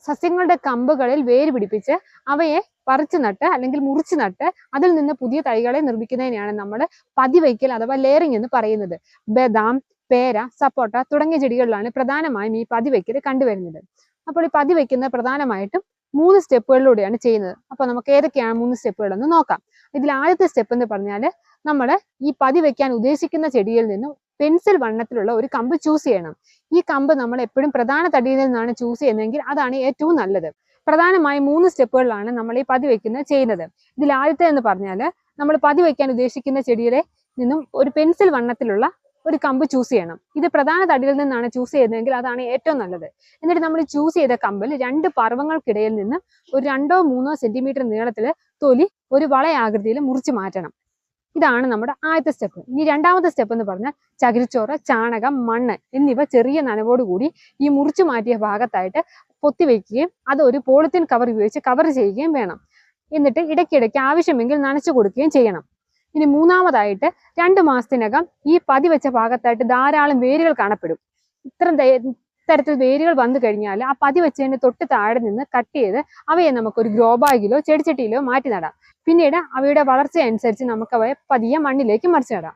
സസ്യങ്ങളുടെ കമ്പുകളിൽ വേര് പിടിപ്പിച്ച് അവയെ പറിച്ചു നട്ട് അല്ലെങ്കിൽ മുറിച്ചു നട്ട് അതിൽ നിന്ന് പുതിയ തൈകളെ നിർമ്മിക്കുന്നതിനെയാണ് നമ്മൾ പതിവയ്ക്കൽ അഥവാ ലെയറിംഗ് എന്ന് പറയുന്നത്. ബദാം, പേര, സപ്പോട്ട തുടങ്ങിയ ചെടികളിലാണ് പ്രധാനമായും ഈ പതിവയ്ക്കൽ കണ്ടുവരുന്നത്. അപ്പോൾ ഈ പതിവയ്ക്കുന്ന പ്രധാനമായിട്ടും 3 സ്റ്റെപ്പുകളിലൂടെയാണ് ചെയ്യുന്നത്. അപ്പൊ നമുക്ക് ഏതൊക്കെയാണ് 3 സ്റ്റെപ്പുകൾ എന്ന് നോക്കാം. ഇതിൽ ആദ്യത്തെ സ്റ്റെപ്പ് എന്ന് പറഞ്ഞാൽ നമ്മൾ ഈ പതിവയ്ക്കാൻ ഉദ്ദേശിക്കുന്ന ചെടിയിൽ നിന്നും പെൻസിൽ വണ്ണത്തിലുള്ള ഒരു കമ്പ് ചൂസ് ചെയ്യണം. ഈ കമ്പ് നമ്മൾ എപ്പോഴും പ്രധാന തടിയിൽ നിന്നാണ് ചൂസ് ചെയ്യുന്നതെങ്കിൽ അതാണ് ഏറ്റവും നല്ലത്. പ്രധാനമായും 3 സ്റ്റെപ്പുകളിലാണ് നമ്മൾ ഈ പതിവയ്ക്കുന്നത് ചെയ്യുന്നത്. ഇതിൽ ആദ്യത്തെ എന്ന് പറഞ്ഞാൽ നമ്മൾ പതിവയ്ക്കാൻ ഉദ്ദേശിക്കുന്ന ചെടിയുടെ നിന്നും ഒരു പെൻസിൽ വണ്ണത്തിലുള്ള ഒരു കമ്പ് ചൂസ് ചെയ്യണം. ഇത് പ്രധാന തടിയിൽ നിന്നാണ് ചൂസ് ചെയ്യുന്നതെങ്കിൽ അതാണ് ഏറ്റവും നല്ലത്. എന്നിട്ട് നമ്മൾ ചൂസ് ചെയ്ത കമ്പിൽ 2 പർവ്വങ്ങൾക്കിടയിൽ നിന്ന് ഒരു 2-3 സെന്റിമീറ്റർ നീളത്തിൽ തൊലി ഒരു വളയാകൃതിയിൽ മുറിച്ച് മാറ്റണം. ഇതാണ് നമ്മുടെ ആദ്യത്തെ സ്റ്റെപ്പ്. ഇനി രണ്ടാമത്തെ സ്റ്റെപ്പ് എന്ന് പറഞ്ഞാൽ ചകിരിച്ചോറ്, ചാണകം, മണ്ണ് എന്നിവ ചെറിയ നനവോടുകൂടി ഈ മുറിച്ചു മാറ്റിയ ഭാഗത്തായിട്ട് പൊത്തിവെക്കുകയും അത് ഒരു പോളിത്തീൻ കവർ ഉപയോഗിച്ച് കവർ ചെയ്യുകയും വേണം. എന്നിട്ട് ഇടയ്ക്കിടയ്ക്ക് ആവശ്യമെങ്കിൽ നനച്ചു കൊടുക്കുകയും ചെയ്യണം. ഇനി മൂന്നാമതായിട്ട് 2 മാസത്തിനകം ഈ പതിവെച്ച ഭാഗത്തായിട്ട് ധാരാളം വേരുകൾ കാണപ്പെടും. ഇത്തരത്തിൽ വേരുകൾ വന്നു കഴിഞ്ഞാൽ ആ പതിവെച്ചതിന് തൊട്ട് താഴെ നിന്ന് കട്ട് ചെയ്ത് അവയെ നമുക്കൊരു ഗ്രോ ബാഗിലോ ചെടിച്ചട്ടിയിലോ മാറ്റി നടാം. പിന്നീട് അവയുടെ വളർച്ച അനുസരിച്ച് നമുക്ക് അവയെ പതിയെ മണ്ണിലേക്ക് മറിച്ച് നടാം.